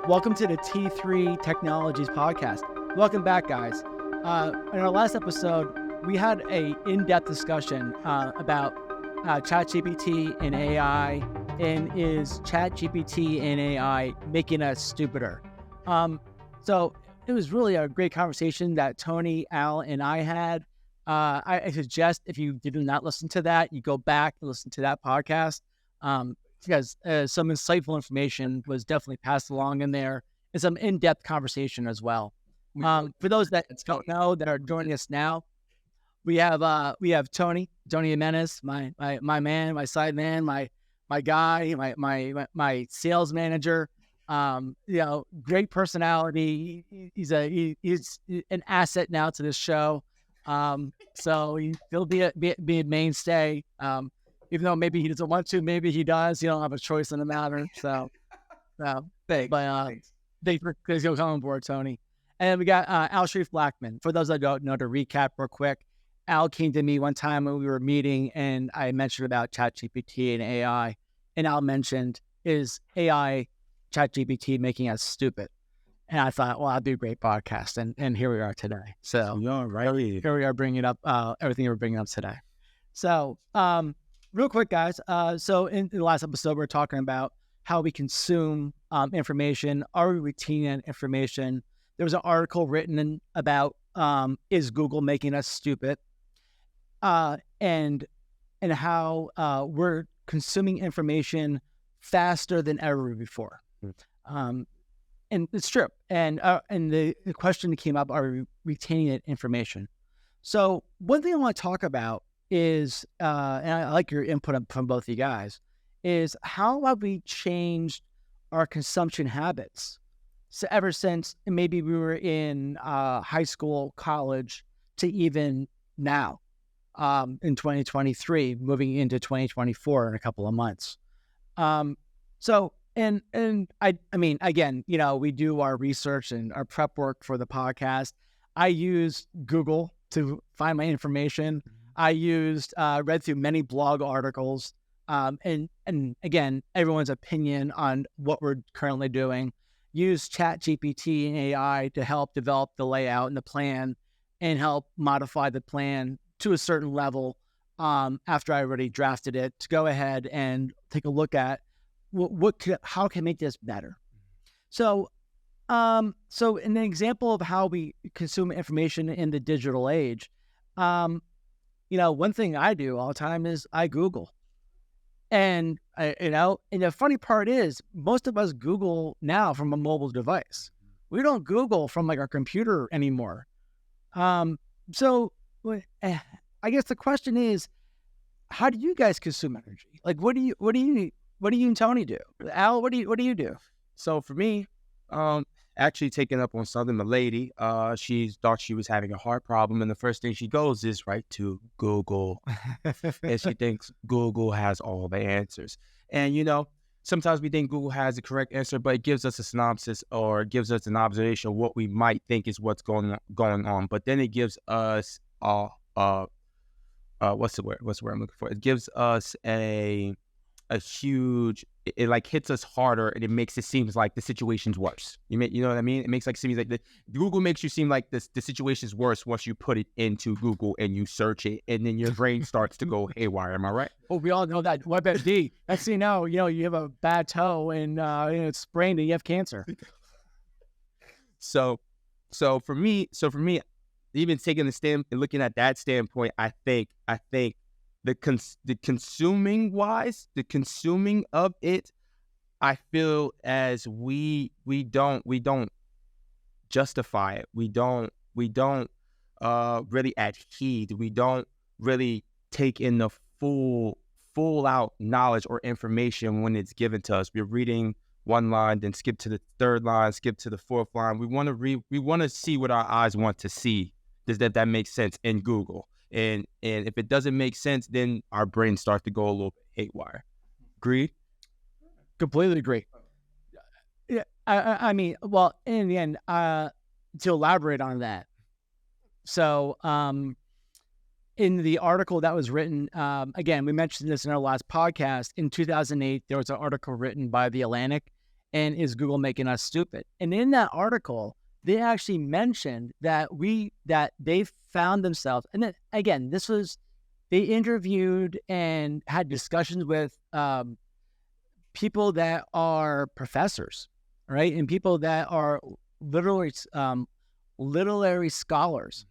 Welcome to the T3 Technologies podcast. Welcome back, guys. In our last episode, we had a in-depth discussion about ChatGPT and AI, and is ChatGPT and AI making us stupider? So it was really a great conversation that Tony, Al, and I had. I suggest if you did not listen to that, you go back and listen to that podcast. Because some insightful information was definitely passed along in there, and some in-depth conversation as well. For those that don't know that are joining us now, we have Tony Jimenez, my man, my side man, my guy, my sales manager. Great personality. He's an asset now to this show. So he'll be a mainstay. Even though maybe he doesn't want to, maybe he does. You don't have a choice in the matter. So, thanks. Thanks for coming on board, Tony. And we got Al Sharif Blackman. For those that don't know, to recap real quick, Al came to me one time when we were meeting, and I mentioned about ChatGPT and AI. And Al mentioned, is AI ChatGPT making us stupid? And I thought, well, that'd be a great podcast. And here we are today. So here we are bringing up everything we're bringing up today. So, real quick, guys. So in the last episode, we were talking about how we consume information. Are we retaining information? There was an article written about is Google making us stupid, and how we're consuming information faster than ever before. And it's true. And the question that came up: are we retaining that information? So one thing I want to talk about is, and I like your input from both of you guys, is how have we changed our consumption habits? So ever since maybe we were in high school, college, to even now, in 2023, moving into 2024 in a couple of months. So I mean, again, we do our research and our prep work for the podcast. I use Google to find my information. I read through many blog articles, and again, everyone's opinion on what we're currently doing. Use ChatGPT and AI to help develop the layout and the plan, and help modify the plan to a certain level after I already drafted it, to go ahead and take a look at how can I make this better. So an example of how we consume information in the digital age. One thing I do all the time is I Google. And and the funny part is, most of us Google now from a mobile device. We don't Google from like our computer anymore. So I guess the question is, how do you guys consume energy? Like, what do you and Tony do? Al, what do you do? So for me, actually taking up on something, a lady, she thought she was having a heart problem, and the first thing she goes is right to Google, and she thinks Google has all the answers. And sometimes we think Google has the correct answer, but it gives us a synopsis, or it gives us an observation of what we might think is what's going on. But then it gives us what's the word I'm looking for? It gives us a huge, it like hits us harder, and it makes it seem like the situation's worse. You know what I mean? It makes like seems like Google makes you seem like the situation's worse once you put it into Google and you search it, and then your brain starts to go haywire. Am I right? Oh, we all know that. What about D? Next thing you have a bad toe and it's sprained and you have cancer. So for me, even taking the stand and looking at that standpoint, I think the consuming of it, I feel as we don't justify it. We don't really add heed. We don't really take in the full out knowledge or information when it's given to us. We're reading one line, then skip to the third line, skip to the fourth line. We want to see what our eyes want to see. Does that make sense in Google? And if it doesn't make sense, then our brain starts to go a little bit haywire. Agreed? Completely agree. Yeah, I mean, well, in the end, to elaborate on that. So, in the article that was written, again, we mentioned this in our last podcast. In 2008, there was an article written by The Atlantic, And is Google making us stupid? And in that article, they actually mentioned that they found themselves, and then again, they interviewed and had discussions with people that are professors, right, and people that are literary scholars.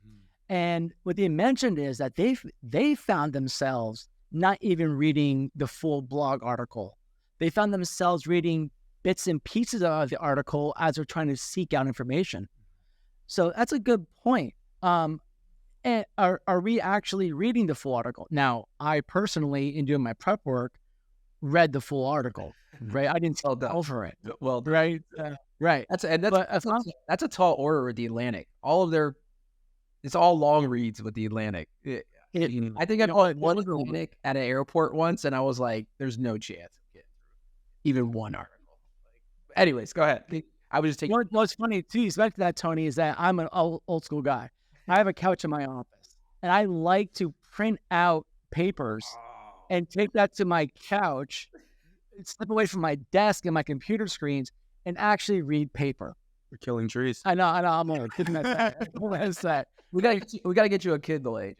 And what they mentioned is that they found themselves not even reading the full blog article. They found themselves reading bits and pieces of the article as they're trying to seek out information. So that's a good point. And are we actually reading the full article? Now, I personally, in doing my prep work, read the full article, right? I didn't Well done. over it, Well, right? Right. that's a tall order with the Atlantic. It's all long reads with the Atlantic. I think I bought one Atlantic at an airport once, and I was like, "There's no chance of getting through even one article." Anyways, go ahead. I was just taking. What's funny too, back to that, Tony, is that I'm an old school guy. I have a couch in my office, and I like to print out papers and take that to my couch, step away from my desk and my computer screens, and actually read paper. We're killing trees. I know. I'm old. That's that. We gotta get you a Kindle, AJ.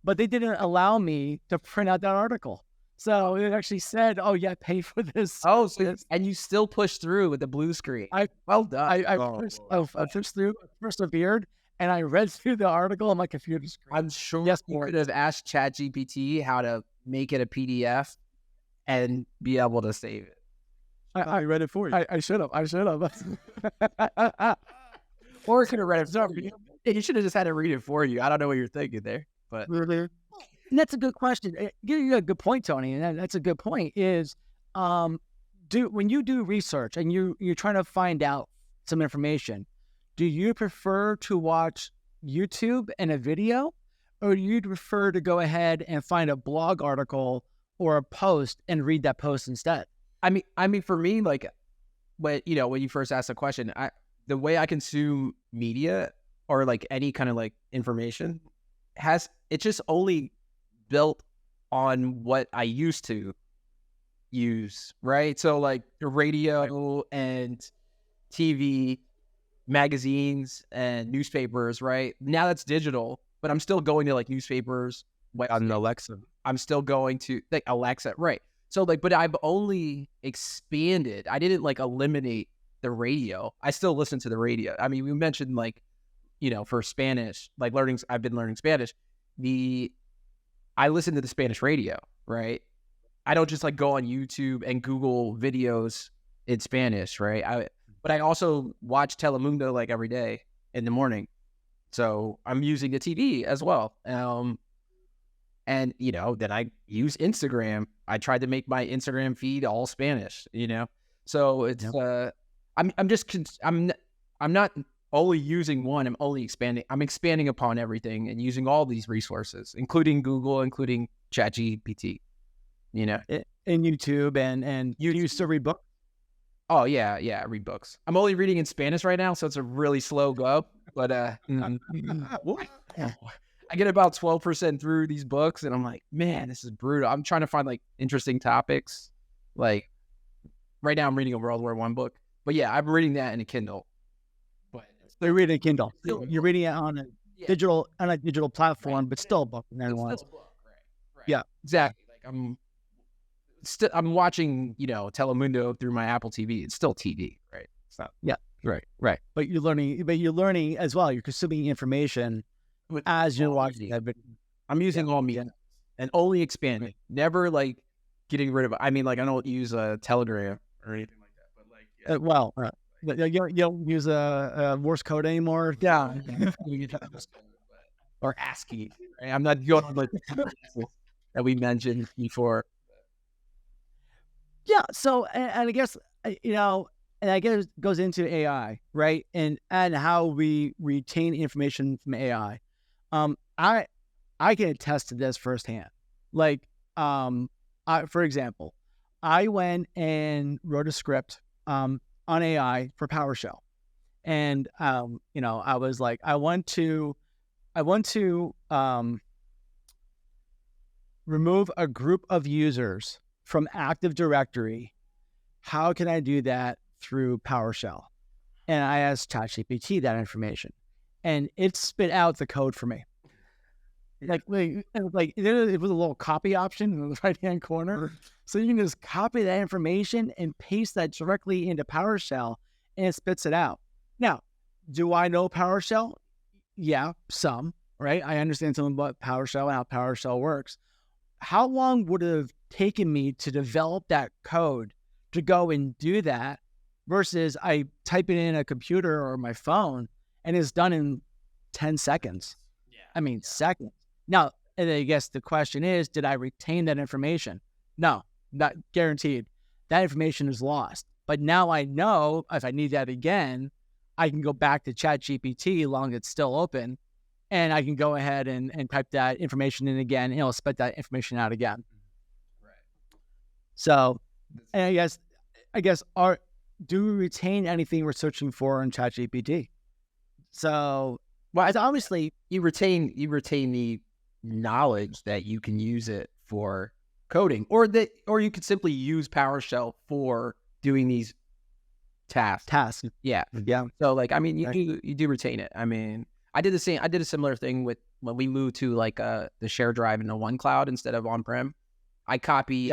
But they didn't allow me to print out that article. So it actually said, "Oh yeah, pay for this." Oh, and you still push through with the blue screen. Well done. I pushed through, persevered, and I read through the article on my computer screen. I'm sure you could have asked ChatGPT how to make it a PDF and be able to save it. I read it for you. I should have. Or it could have read it for you. You should have just had to read it for you. I don't know what you're thinking there, but and that's a good question. You got a good point, Tony. And that's a good point. Is when you do research and you're trying to find out some information, do you prefer to watch YouTube and a video, or do you prefer to go ahead and find a blog article or a post and read that post instead? I mean, for me, like, when you first asked the question, the way I consume media or like any kind of like information it's just only built on what I used to use, right? So like radio and TV, magazines and newspapers, right? Now that's digital, but I'm still going to like newspapers on Alexa. I'm still going to like Alexa, right? So like, but I've only expanded. I didn't like eliminate the radio. I still listen to the radio. I mean, we mentioned like, for Spanish, like I've been learning Spanish. I listen to the Spanish radio, right? I don't just like go on YouTube and Google videos in Spanish, right? But I also watch Telemundo like every day in the morning. So I'm using the TV as well. And then I use Instagram. I tried to make my Instagram feed all Spanish, So it's I'm not only using one, I'm only expanding. I'm expanding upon everything and using all these resources, including Google, including ChatGPT, And YouTube and you used to read books? Oh yeah, I read books. I'm only reading in Spanish right now, so it's a really slow go. But I get about 12% through these books, and I'm like, man, this is brutal. I'm trying to find like interesting topics. Like right now, I'm reading a World War I book. But yeah, I'm reading that in a Kindle. But you're reading a Kindle. You're reading it on a digital platform, right, but still a book. It's still a book, right? Yeah, exactly. Like I'm watching, Telemundo through my Apple TV. It's still TV, right? It's not. Yeah. Right. But you're learning as well. You're consuming information as you're watching that video. I'm using all media and only expanding. Never like getting rid of it. I mean, like I don't use a Telegram or anything like that. But like, you don't use a Morse code anymore. Yeah. Or ASCII. Right? I'm not going like that we mentioned before. Yeah. So, and I guess, and I guess it goes into AI, right? And how we retain information from AI. I can attest to this firsthand. Like, for example, I went and wrote a script on AI for PowerShell, and I was like, I want to remove a group of users from Active Directory. how can I do that through PowerShell? And I asked ChatGPT that information, and it spit out the code for me. Like it was a little copy option in the right hand corner, so you can just copy that information and paste that directly into PowerShell, and it spits it out. Now, do I know PowerShell? Yeah, some, right? I understand something about PowerShell and how PowerShell works. How long would it have taken me to develop that code to go and do that versus I type it in a computer or my phone and it's done in 10 seconds? I mean, seconds. Now, and I guess the question is, did I retain that information? No, not guaranteed. That information is lost. But now I know if I need that again, I can go back to ChatGPT long as it's still open, and I can go ahead and type that information in again, and it'll spit that information out again. Right. So, and I guess do we retain anything we're searching for in ChatGPT? So, well, it's obviously you retain the knowledge that you can use it for coding, or you could simply use PowerShell for doing these tasks. Yeah. So like, I mean, you do retain it. I mean, I did a similar thing with when we moved to like the share drive in the OneCloud instead of on-prem. I copied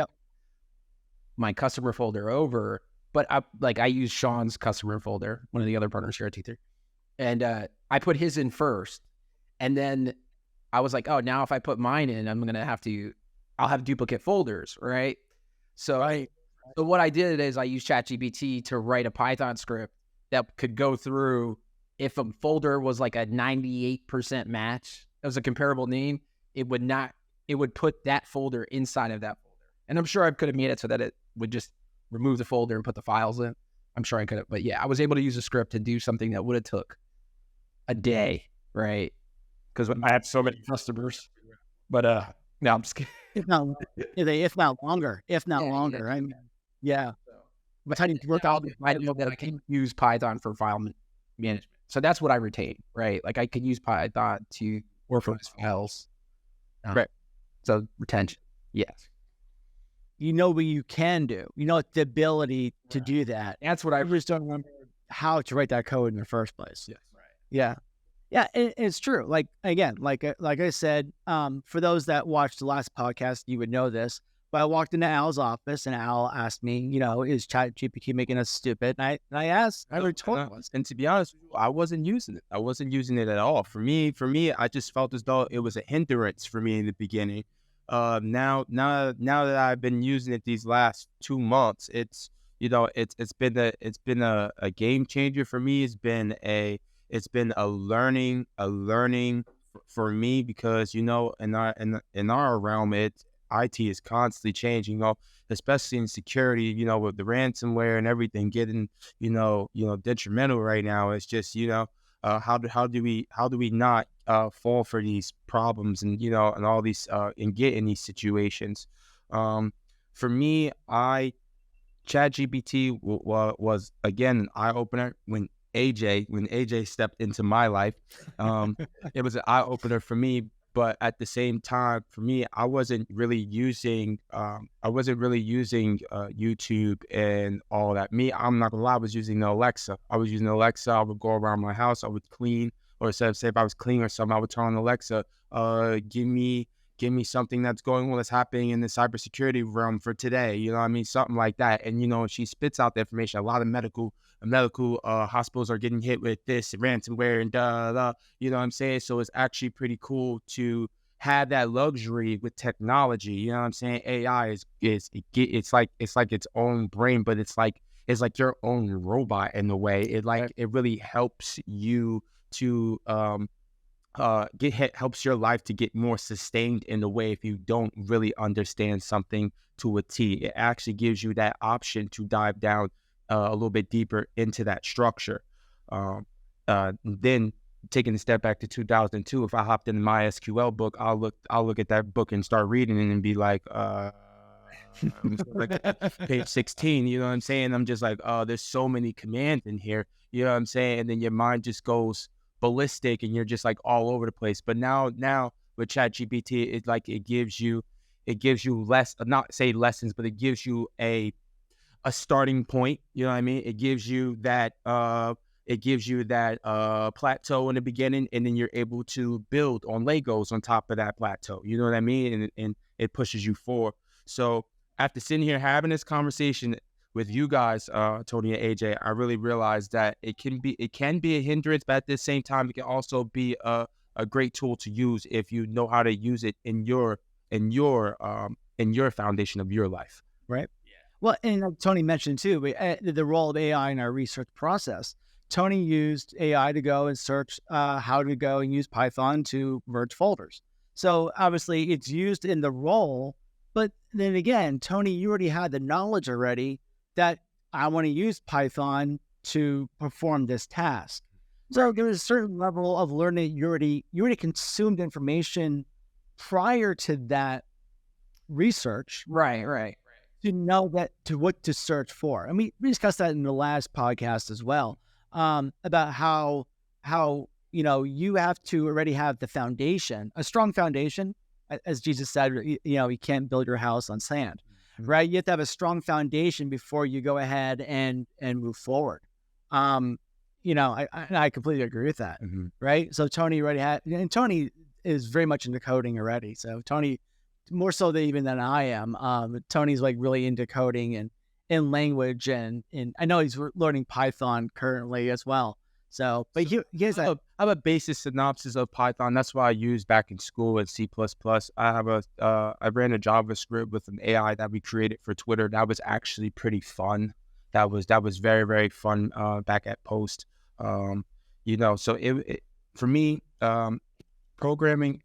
my customer folder over, but I used Sean's customer folder, one of the other partners here at T3, and I put his in first, and then I was like, oh, now if I put mine in, I'll have duplicate folders, right? So what I did is I used ChatGPT to write a Python script that could go through if a folder was like a 98% match, it was a comparable name, it would put that folder inside of that folder. And I'm sure I could have made it so that it would just remove the folder and put the files in. I'm sure I could have, but yeah, I was able to use a script to do something that would have took a day, right? Because I have so many customers. But no, I'm just kidding. If not longer. I mean, yeah. But how do you work out? I know that I can use Python for file management. So that's what I retain, right? Like I can use Python to organize files. Right. So retention, yes. You know what you can do. You know the ability to do that. That's what I just don't remember how to write that code in the first place. Yes. Right. Yeah. Yeah, it's true. Like again, like I said, for those that watched the last podcast, you would know this. But I walked into Al's office and Al asked me, is ChatGPT making us stupid? And I asked, I retorted. And to be honest, I wasn't using it. I wasn't using it at all. For me, I just felt as though it was a hindrance for me in the beginning. Now that I've been using it these last 2 months, it's been a game changer for me. It's been a learning for me because in our realm IT is constantly changing, especially in security, with the ransomware and everything getting, detrimental right now. It's just, how do we not fall for these problems and, and all these, and get in these situations. For me, ChatGPT was again, an eye opener when AJ stepped into my life. It was an eye opener for me. But at the same time, for me, I wasn't really using YouTube and all that. I'm not gonna lie, I was using the Alexa. I would go around my house, I would clean, or say if I was cleaning or something, I would turn on Alexa, give me something that's happening in the cybersecurity realm for today. You know what I mean? Something like that. And she spits out the information. A lot of medical hospitals are getting hit with this ransomware and you know what I'm saying? So it's actually pretty cool to have that luxury with technology. You know what I'm saying? AI it's like its own brain, but it's like your own robot in a way. It really helps you to helps your life to get more sustained in a way if you don't really understand something to a T. It actually gives you that option to dive down a little bit deeper into that structure. Then taking a step back to 2002, if I hopped in the MySQL book, I'll look at that book and start reading it and be like, page 16, you know what I'm saying? I'm just like, there's so many commands in here, you know what I'm saying? And then your mind just goes ballistic and you're just like all over the place. But now with ChatGPT, it gives you less, not say lessons, but it gives you a starting point. You know what I mean? It gives you that plateau in the beginning, and then you're able to build on Legos on top of that plateau. You know what I mean? And it pushes you forward. So after sitting here having this conversation with you guys, Tony and AJ, I really realized that it can be a hindrance, but at the same time, it can also be a great tool to use if you know how to use it in your foundation of your life. Right. Yeah. Well, and like Tony mentioned too, the role of AI in our research process. Tony used AI to go and search how to go and use Python to merge folders. So obviously it's used in the role, but then again, Tony, you already had the knowledge already that I want to use Python to perform this task. So there was a certain level of learning. You already consumed information prior to that research. Right. To know what to search for. And we discussed that in the last podcast as well, about how you have to already have the foundation, a strong foundation. As Jesus said, you can't build your house on sand, right? You have to have a strong foundation before you go ahead and move forward. I completely agree with that, right? So Tony already and Tony is very much into coding already. So Tony, more so even than I am, Tony's like really into coding and in language, and I know he's learning Python currently as well. So, but he has I have a basic synopsis of Python. That's what I used back in school at C++. I ran a JavaScript with an AI that we created for Twitter. That was actually pretty fun. That was very, very fun back at Post. So it for me, programming,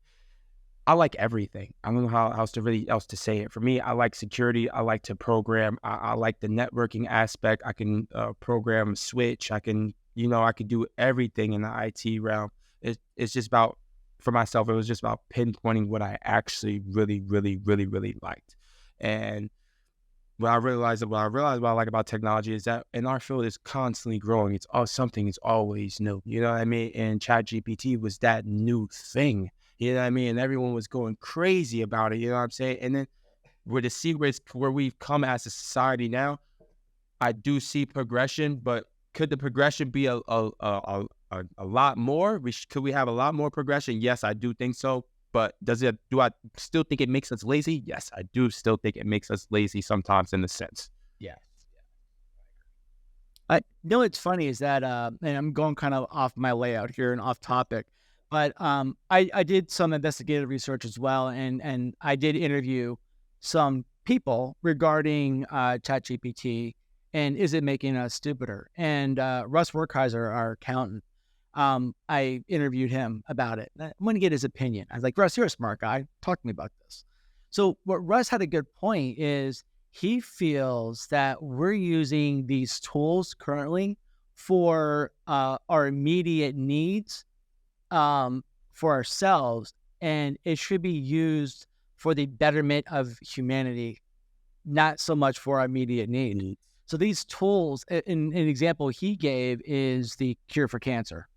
I like everything. I don't know how else to say it. For me, I like security. I like to program. I like the networking aspect. I can program a switch. I can do everything in the IT realm. It's just about, for myself, it was just about pinpointing what I actually really, really, really, really liked. And what I realized what I like about technology is that in our field, it's constantly growing. Something is always new. You know what I mean? And ChatGPT was that new thing. You know what I mean? And everyone was going crazy about it. You know what I'm saying? And then to see where we've come as a society now, I do see progression, but could the progression be a lot more? Could we have a lot more progression? Yes, I do think so. But do I still think it makes us lazy? Yes, I do still think it makes us lazy sometimes in a sense. Yeah. What's funny is that, and I'm going kind of off my layout here and off topic, but I did some investigative research as well, and I did interview some people regarding ChatGPT and is it making us stupider? And Russ Werkheiser, our accountant, I interviewed him about it. I want to get his opinion. I was like, Russ, you're a smart guy. Talk to me about this. So what Russ had a good point is he feels that we're using these tools currently for our immediate needs for ourselves, and it should be used for the betterment of humanity, not so much for our immediate needs. So these tools, an example he gave is the cure for cancer.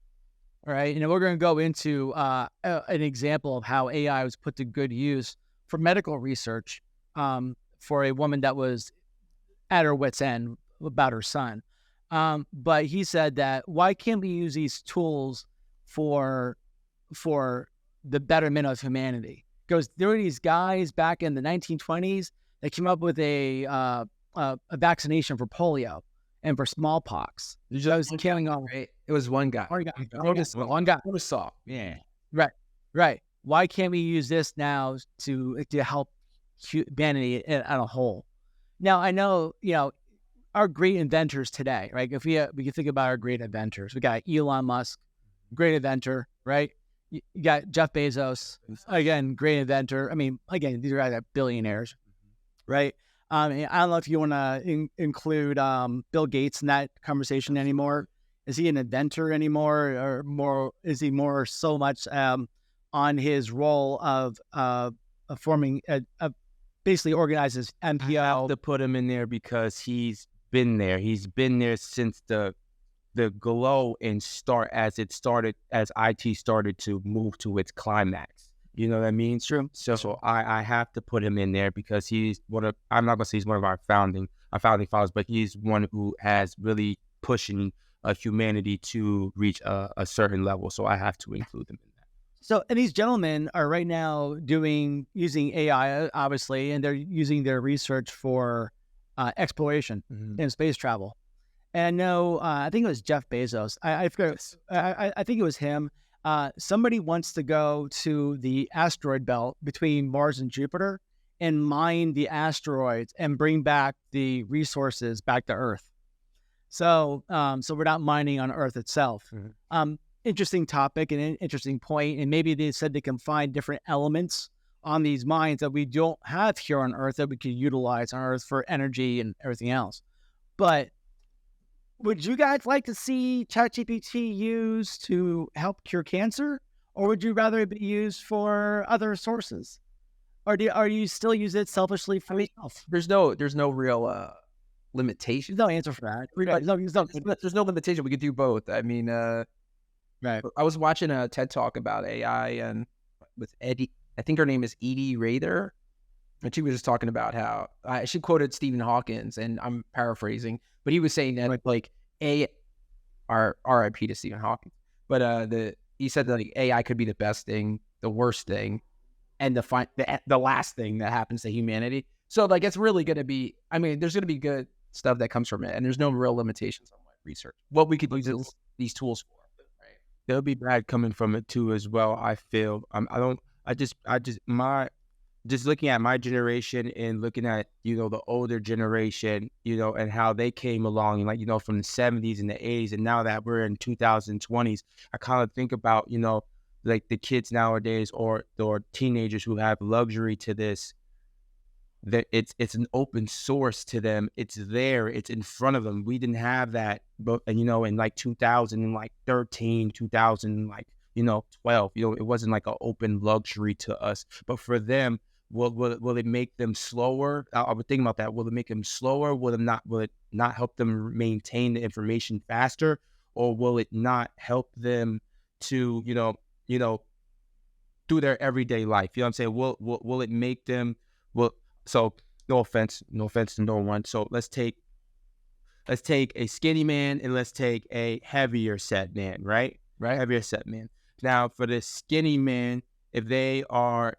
All right. And we're going to go into an example of how AI was put to good use for medical research for a woman that was at her wit's end about her son. But he said that why can't we use these tools for the betterment of humanity? Because there were these guys back in the 1920s that came up with a vaccination for polio and for smallpox. It was killing all. Right? It was one guy. One guy. Notice saw. Yeah. Right. Why can't we use this now to help humanity as a whole? Now I know our great inventors today, right? If we can think about our great inventors, we got Elon Musk, great inventor, right? You got Jeff Bezos, again, great inventor. I mean, again, these are guys that billionaires, right? I don't know if you want to include Bill Gates in that conversation anymore. Is he an inventor anymore, or more? Is he more so much on his role of forming, basically organizes MPO? I have to put him in there because he's been there. He's been there since the glow and as IT started to move to its climax. You know what I mean? True. So I have to put him in there because I'm not going to say he's one of our founding founding fathers, but he's one who has really pushing humanity to reach a certain level. So I have to include them in that. So, and these gentlemen are right now using AI, obviously, and they're using their research for exploration and space travel. And I know, I think it was Jeff Bezos. I forget. I think it was him. Somebody wants to go to the asteroid belt between Mars and Jupiter and mine the asteroids and bring back the resources back to Earth. So, so we're not mining on Earth itself. Interesting topic and an interesting point. And maybe they said they can find different elements on these mines that we don't have here on Earth that we could utilize on Earth for energy and everything else. But would you guys like to see ChatGPT used to help cure cancer, or would you rather it be used for other sources? Or are you still use it selfishly for yourself? There's no real limitation. There's no answer for that. There's no limitation. We could do both. I mean, Right. I was watching a TED Talk about AI and with Eddie, I think her name is Edie Rather, and she was just talking about how she quoted Stephen Hawkins, and I'm paraphrasing, but he was saying that like RIP to Stephen Hawking, but he said that like AI could be the best thing, the worst thing, and the last thing that happens to humanity. So like it's really going to be, I mean, there's going to be good stuff that comes from it, and there's no real limitations on my research. What we could use these tools for. There'll be bad coming from it too as well. I feel just looking at my generation and looking at, you know, the older generation, you know, and how they came along, like, you know, from the 70s and the 80s, and now that we're in 2020s, I kind of think about, you know, like the kids nowadays or teenagers who have luxury to this, that it's an open source to them. It's there, it's in front of them. We didn't have that, but, and you know, in like 2013, 2012, you know, it wasn't like an open luxury to us. But for them, will it make them slower? I would think about that. Will it make them slower? Will it not help them maintain the information faster, or will it not help them to you know do their everyday life? You know what I'm saying? Will it make them So no offense to no one. So let's take a skinny man and let's take a heavier set man, right? Heavier set man. Now for the skinny man, if they are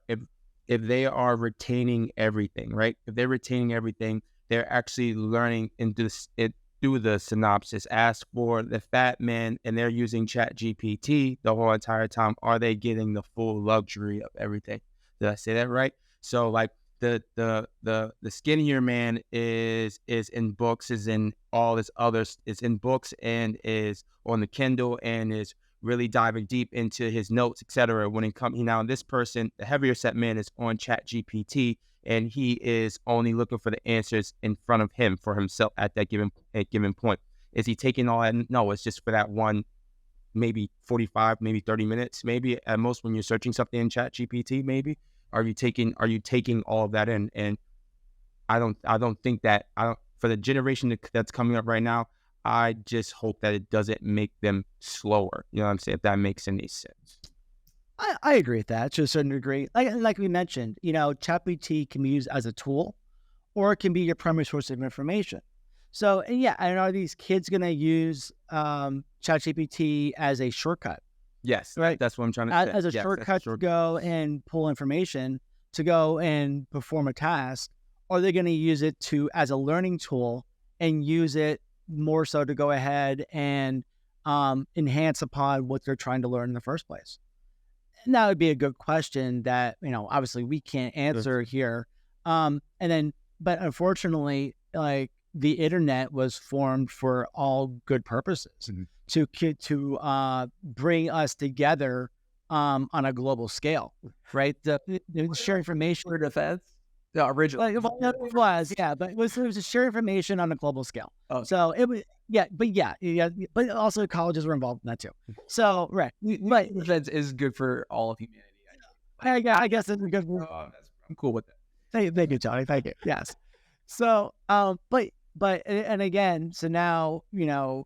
retaining everything, right? If they're retaining everything, they're actually learning through the synopsis. As for the fat man, and they're using ChatGPT the whole entire time, are they getting the full luxury of everything? Did I say that right? So like, the skinnier man is in books, is in all this others, is in books and is on the Kindle and is really diving deep into his notes, etc. When it comes now, this person, the heavier set man, is on ChatGPT and he is only looking for the answers in front of him for himself at that given point. Is he taking all that? No, it's just for that one, maybe 45, maybe 30 minutes, maybe at most when you're searching something in ChatGPT, maybe. Are you taking all of that in? And I don't think that, for the generation that's coming up right now, I just hope that it doesn't make them slower. You know what I'm saying? If that makes any sense. I agree with that to a certain degree. Like we mentioned, you know, ChatGPT can be used as a tool, or it can be your primary source of information. So, and yeah, and are these kids going to use ChatGPT as a shortcut? Yes, right. That's what I'm trying to say. As a shortcut to go and pull information, to go and perform a task, or are they going to use it as a learning tool and use it more so to go ahead and enhance upon what they're trying to learn in the first place? And that would be a good question that, you know, obviously we can't answer here. But unfortunately, like, the internet was formed for all good purposes, to bring us together on a global scale, right? The share information for defense. The original, it was, yeah, but it was to share information on a global scale. Oh. So it was, but also colleges were involved in that too. So right, but defense is good for all of humanity. I guess it's good. I'm cool with that. Thank you, Tony. Thank you. Yes. So, but again, so now, you know,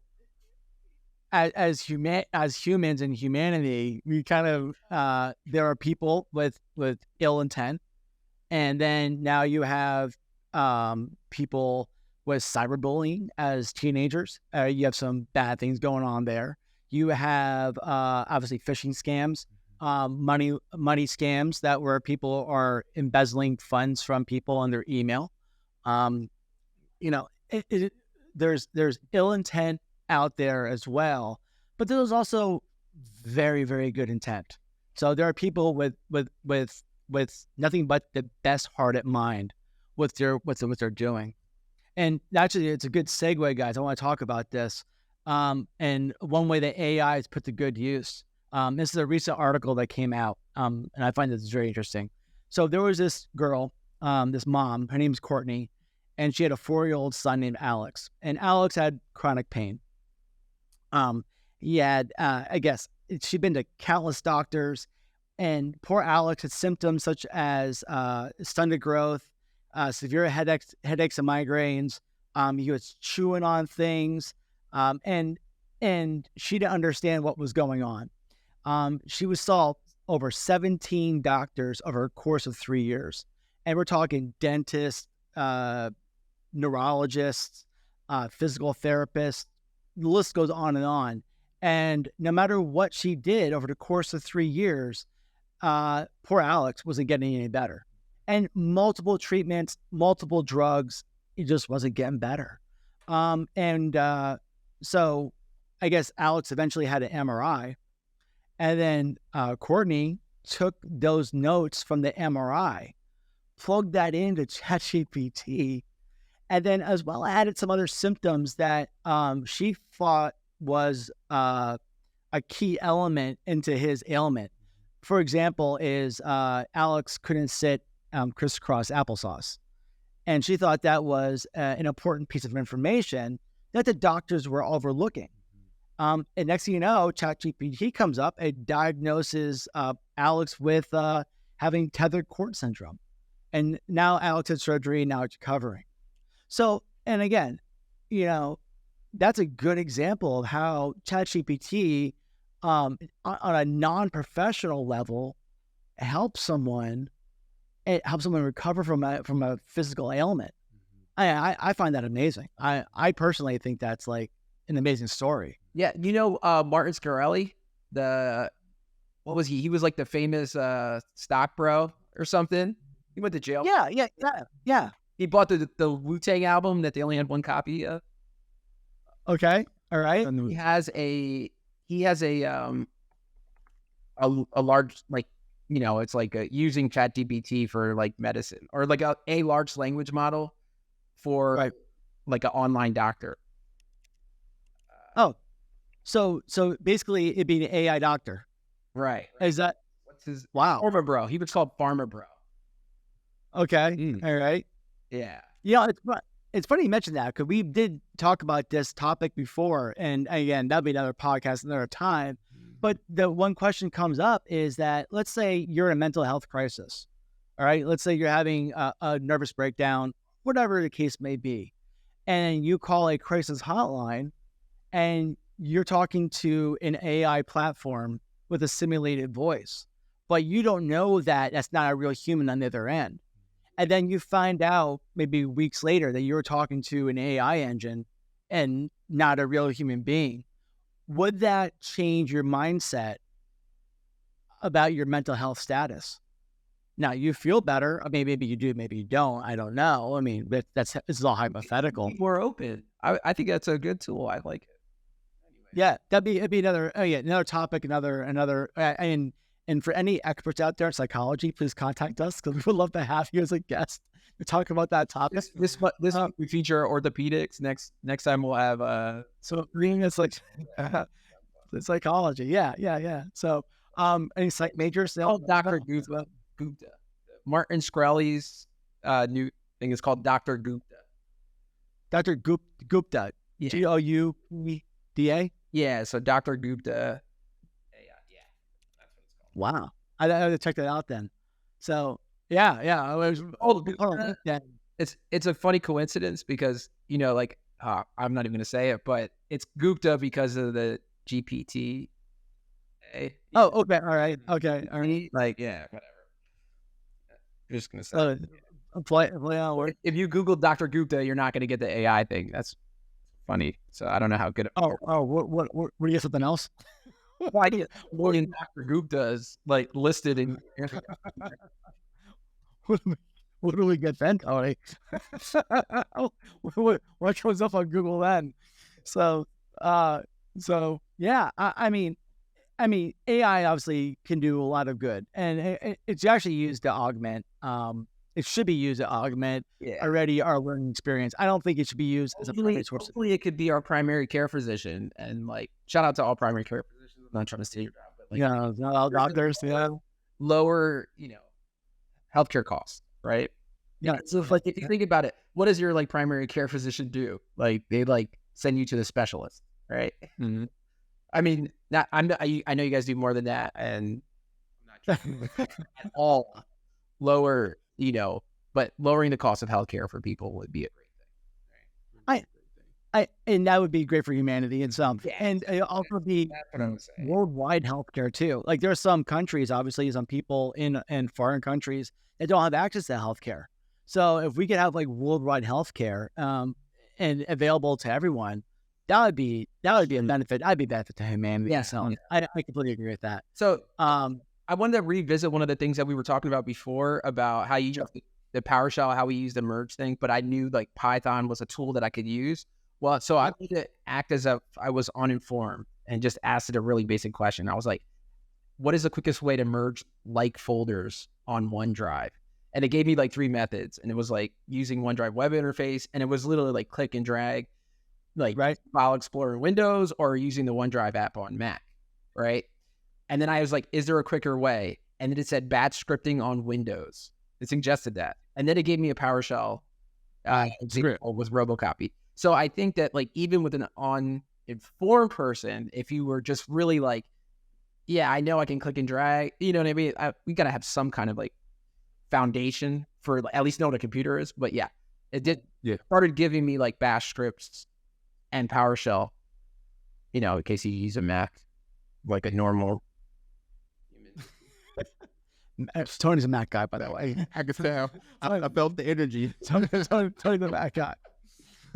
as humans and humanity, we kind of there are people with ill intent, and then now you have people with cyberbullying as teenagers. You have some bad things going on there. You have obviously phishing scams, money scams where people are embezzling funds from people on their email. You know, there's ill intent out there as well, but there's also very, very good intent. So there are people with nothing but the best heart at mind with what they're doing. And actually, it's a good segue, guys. I want to talk about this. And one way that AI is put to good use. This is a recent article that came out, and I find this very interesting. So there was this girl, this mom. Her name's Courtney, and she had a 4-year-old son named Alex. And Alex had chronic pain. He had, I guess, she'd been to countless doctors, and poor Alex had symptoms such as stunted growth, severe headaches and migraines. He was chewing on things, and she didn't understand what was going on. She saw over 17 doctors over a course of 3 years, and we're talking dentists, neurologists, physical therapists. The list goes on and on. And no matter what she did over the course of 3 years, poor Alex wasn't getting any better. And multiple treatments, multiple drugs, it just wasn't getting better. So I guess Alex eventually had an MRI. And then Courtney took those notes from the MRI, plugged that into ChatGPT, and then as well added some other symptoms that she thought was a key element into his ailment. For example, is Alex couldn't sit crisscross applesauce. And she thought that was an important piece of information that the doctors were overlooking. And next thing you know, ChatGPT comes up and diagnoses Alex with having tethered cord syndrome. And now Alex had surgery, now it's recovering. So, and again, that's a good example of how ChatGPT, on a non-professional level, helps someone recover from a physical ailment. I find that amazing. I personally think that's like an amazing story. Yeah, Martin Scarelli, what was he? He was like the famous stock bro or something. He went to jail. Yeah. He bought the Wu-Tang album that they only had one copy of. Okay, all right. He has a large, like, it's like using ChatGPT for like medicine, or like a large language model for like an online doctor. So basically it'd be an AI doctor. Right. Is that what's his Pharma Bro? He was called Pharma Bro. Okay. All right. Yeah. It's funny you mentioned that, because we did talk about this topic before, and again, that'll be another podcast another time. But the one question comes up is that, let's say you're in a mental health crisis. All right. Let's say you're having a nervous breakdown, whatever the case may be, and you call a crisis hotline, and you're talking to an AI platform with a simulated voice, but you don't know that that's not a real human on the other end. And then you find out maybe weeks later that you're talking to an AI engine and not a real human being. Would that change your mindset about your mental health status? Now, you feel better. I mean, maybe you do, maybe you don't. I don't know. I mean, this is all hypothetical. More open. I think that's a good tool. I like it. Anyway. Yeah, it'd be another topic, and for any experts out there in psychology, please contact us, because we would love to have you as a guest to talk about that topic. This we feature orthopedics. Next time we'll have so it's like the psychology. Yeah. So any psych majors? Dr. Gupta. Martin Shkreli's new thing is called Dr. Gupta. Dr. Gupta. Yeah. Gupda. Yeah. So Dr. Gupta. Yeah. That's what it's called. Wow. I have to check that out then. So yeah. It's a funny coincidence, because I'm not even gonna say it, but it's Gupta because of the GPT. Oh, okay, all right, okay, all right. Like, yeah, whatever. I'm just gonna say. play on word. If you Google Dr. Gupta, you're not going to get the AI thing. That's funny. So I don't know how good. What do you get something else? Why do William Dr. Gupta is like listed in? What do we get then, Tony? What comes up on Google then? So yeah, I mean, AI obviously can do a lot of good, and it's actually used to augment. It should be used to augment already our learning experience. I don't think it should be used as a primary source. Hopefully, it could be our primary care physician, and like shout out to all primary care physicians. I'm not trying to steal your job, but like all doctors, lower, healthcare costs, right? Yeah. So if you think about it, what does your like primary care physician do? Like they like send you to the specialist, right? Mm-hmm. I mean, I know you guys do more than that, and I'm not trying to at all lower, but lowering the cost of healthcare for people would be a great thing. Right? And that would be great for humanity in some, and also be worldwide healthcare too. Like there are some countries, obviously, some people in foreign countries that don't have access to healthcare. So if we could have like worldwide healthcare, and available to everyone, that would be a benefit. I'd be a benefit to humanity. Yeah. So I completely agree with that. So I wanted to revisit one of the things that we were talking about before about how you use the PowerShell, how we use the merge thing, but I knew like Python was a tool that I could use. Well, so I wanted to act as if I was uninformed and just asked it a really basic question. I was like, what is the quickest way to merge like folders on OneDrive? And it gave me like 3 methods, and it was like using OneDrive web interface, and it was literally like click and drag, like File Explorer in Windows or using the OneDrive app on Mac, right? And then I was like, is there a quicker way? And then it said batch scripting on Windows. It suggested that. And then it gave me a PowerShell example with Robocopy. So I think that like even with an uninformed person, if you were just really like, yeah, I know I can click and drag, you know what I mean? We got to have some kind of like foundation for at least know what a computer is. But yeah, it did started giving me like bash scripts and PowerShell, in case you use a Mac, like a normal human. Tony's a Mac guy, by the way. I could tell. I felt the energy. Tony's a Mac guy.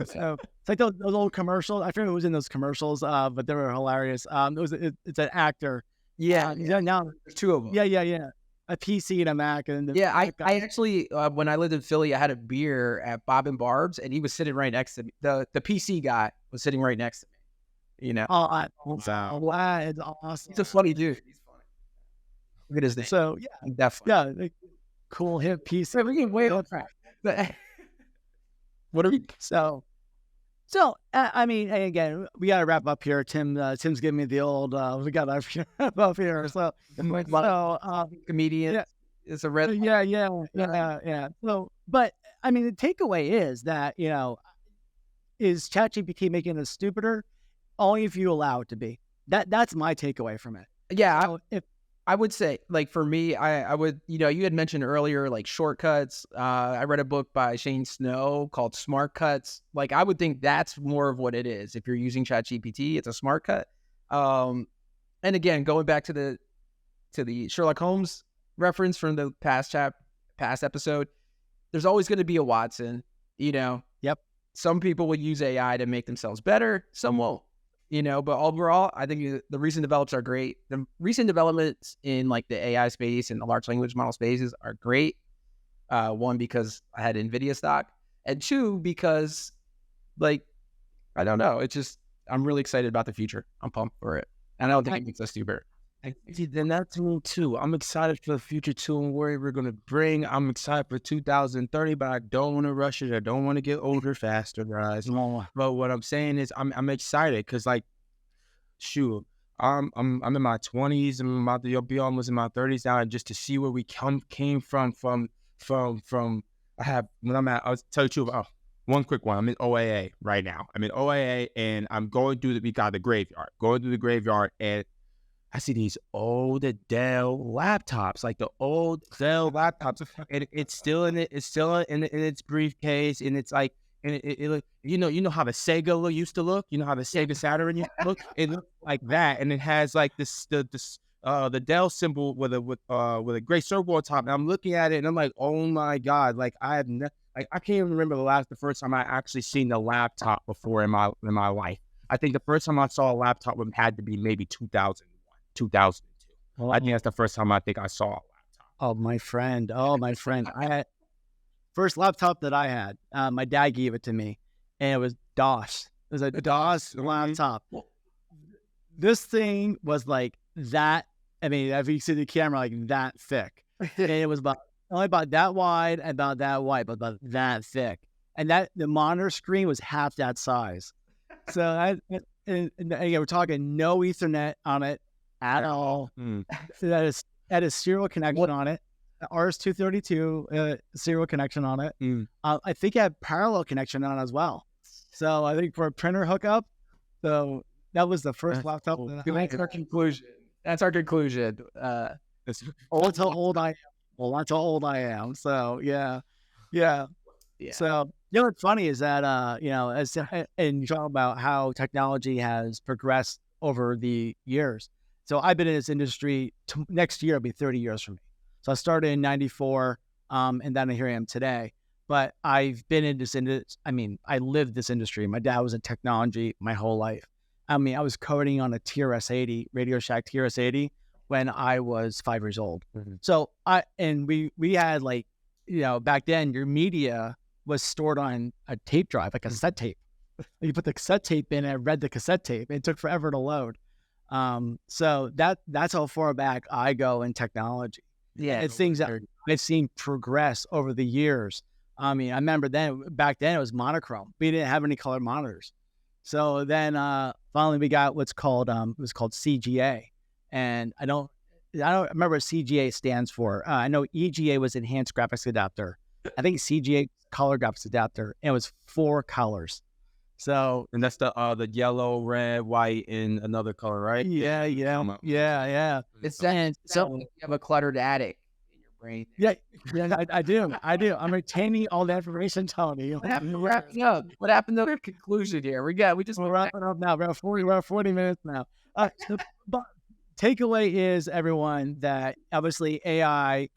So it's like those old commercials. I forget who was in those commercials, but they were hilarious. It's an actor. Yeah. Now there's 2 of them. Yeah. A PC and a Mac. And I actually, when I lived in Philly, I had a beer at Bob and Barb's, and he was sitting right next to me. The PC guy was sitting right next to me. Wow, it's awesome. He's a funny dude. He's funny. Look at his name. So definitely. Like, cool hip PC. We can wait on track. What are we? So I mean, again, we got to wrap up here. Tim's giving me the old. We got to wrap up here. So comedian. It's a red. Yeah. So, but I mean, the takeaway is that is ChatGPT making us stupider? Only if you allow it to be. That's my takeaway from it. Yeah. I would say, like, for me, I would, you had mentioned earlier, like, shortcuts. I read a book by Shane Snow called Smart Cuts. Like, I would think that's more of what it is. If you're using ChatGPT, it's a smart cut. And again, going back to the Sherlock Holmes reference from the past episode, there's always going to be a Watson, Yep. Some people will use AI to make themselves better. Some won't. But overall, I think the recent developments are great. The recent developments in like the AI space and the large language model spaces are great. 1, because I had NVIDIA stock, and 2, because like, I don't know. It's just, I'm really excited about the future. I'm pumped for it. And I don't think it makes us stupider. Then that's me too. I'm excited for the future too, and where we're gonna bring. I'm excited for 2030, but I don't want to rush it. I don't want to get older faster, guys. But what I'm saying is, I'm excited because, like, shoot, I'm in my 20s. I'm about to be almost in my 30s now, and just to see where we came from. I have when I'm at. I'll tell you the truth. Oh, one quick one. I'm in OAA right now. I'm in OAA, and I'm going through we got the graveyard. Going through the graveyard, and I see these old Dell laptops, like the old Dell laptops, and it's still in its briefcase, and it's like, and it you know how the Sega used to look, how the Sega Saturn used to look, it looks like that, and it has like this the Dell symbol with a gray circle on top, and I'm looking at it, and I'm like, oh my god, like I can't even remember the first time I actually seen the laptop before in my life. I think the first time I saw a laptop had to be maybe 2001, 2002. Well, I think that's the first time I think I saw a laptop. Oh, my friend. I had first laptop that I had. My dad gave it to me, and it was DOS. It was a DOS laptop. This thing was like that. I mean, if you see the camera, like that thick, and it was only about that wide, and about that wide, but about that thick, and the monitor screen was half that size. So and again, we're talking no Ethernet on it at all. That had a serial connection on it, RS-232 serial connection on it. I think it had parallel connection on it as well. So I think for a printer hookup, so that was the first laptop. That's our conclusion. That's our conclusion. That's how old I am. Well, that's how old I am. So yeah. So what's funny is that and you talk about how technology has progressed over the years. So I've been in this industry. Next year will be 30 years for me. So I started in '94, and then here I am today. But I've been in this industry. I mean, I lived this industry. My dad was in technology my whole life. I mean, I was coding on a TRS-80, Radio Shack TRS-80, when I was 5 years old. So we had back then your media was stored on a tape drive, like a cassette tape. You put the cassette tape in and it read the cassette tape. It took forever to load. So that's how far back I go in technology. Yeah, it's things that I've seen progress over the years. I mean, I remember back then it was monochrome. We didn't have any color monitors. So then finally we got what's called it was called CGA, and I don't remember what CGA stands for. I know EGA was Enhanced Graphics Adapter. I think CGA Color Graphics Adapter, and it was 4 colors. So, and that's the yellow, red, white, and another color, right? Yeah. It's that something you have a cluttered attic in your brain. Yeah, I do. I'm retaining all that information, Tony. What happened to the conclusion here? We're wrapping up now. We're at 40 minutes now. But takeaway is, everyone, that obviously AI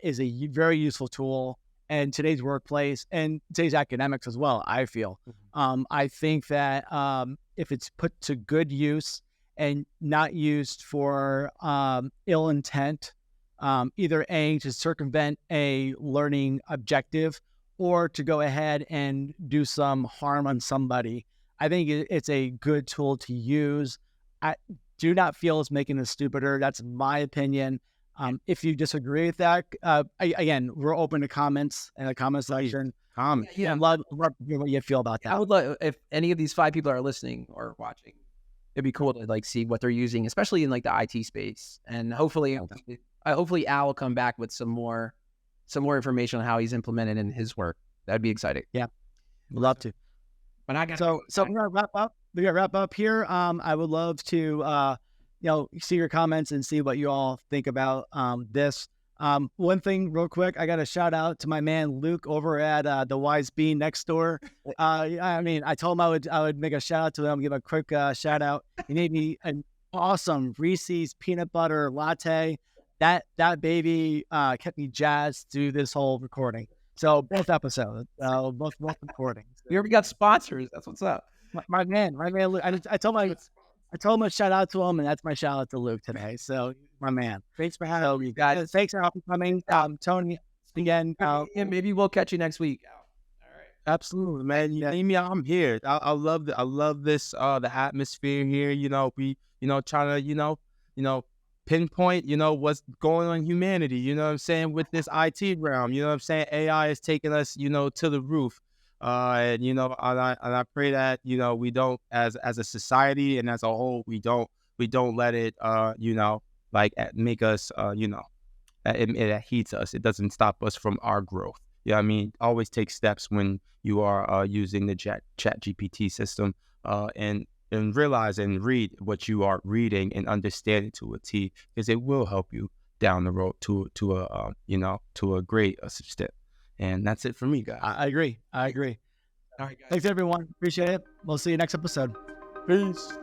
is a very useful tool in today's workplace and today's academics as well, I feel. I think that if it's put to good use and not used for ill intent, either to circumvent a learning objective or to go ahead and do some harm on somebody, I think it's a good tool to use. I do not feel it's making us stupider. That's my opinion. If you disagree with that, again, we're open to comments in the comment section. Yeah. I'd love to hear what you feel about that. I would love, if any of these 5 people are listening or watching, it'd be cool to see what they're using, especially in the IT space. And hopefully Al will come back with some more information on how he's implemented in his work. That'd be exciting. Yeah, we'd love to. But I got so we're gonna wrap up. We're gonna wrap up here. I would love to see your comments and see what you all think about this. One thing real quick, I got a shout out to my man Luke over at the Wise Bee next door. I mean, I told him I would make a shout out to him, give a quick shout out. He made me an awesome Reese's peanut butter latte. That baby kept me jazzed through this whole recording. So both episodes, both recordings. We already got sponsors. That's what's up. My man Luke. I told him a shout out to him, and that's my shout out to Luke today. So, my man, thanks for having me, guys. Thanks for coming, Tony. Again, maybe we'll catch you next week. All right, absolutely, man. Yeah, I'm here. I love this. The atmosphere here. We trying to pinpoint what's going on in humanity. You know what I'm saying, with this IT realm. You know what I'm saying. AI is taking us to the roof. And I pray that we don't, as a society and as a whole, we don't let it make us it heats us. It doesn't stop us from our growth. I mean, always take steps when you are using the ChatGPT system, and realize and read what you are reading and understand it to a T, because it will help you down the road to a great extent. And that's it for me, guys. I agree. All right, guys. Thanks, everyone. Appreciate it. We'll see you next episode. Peace.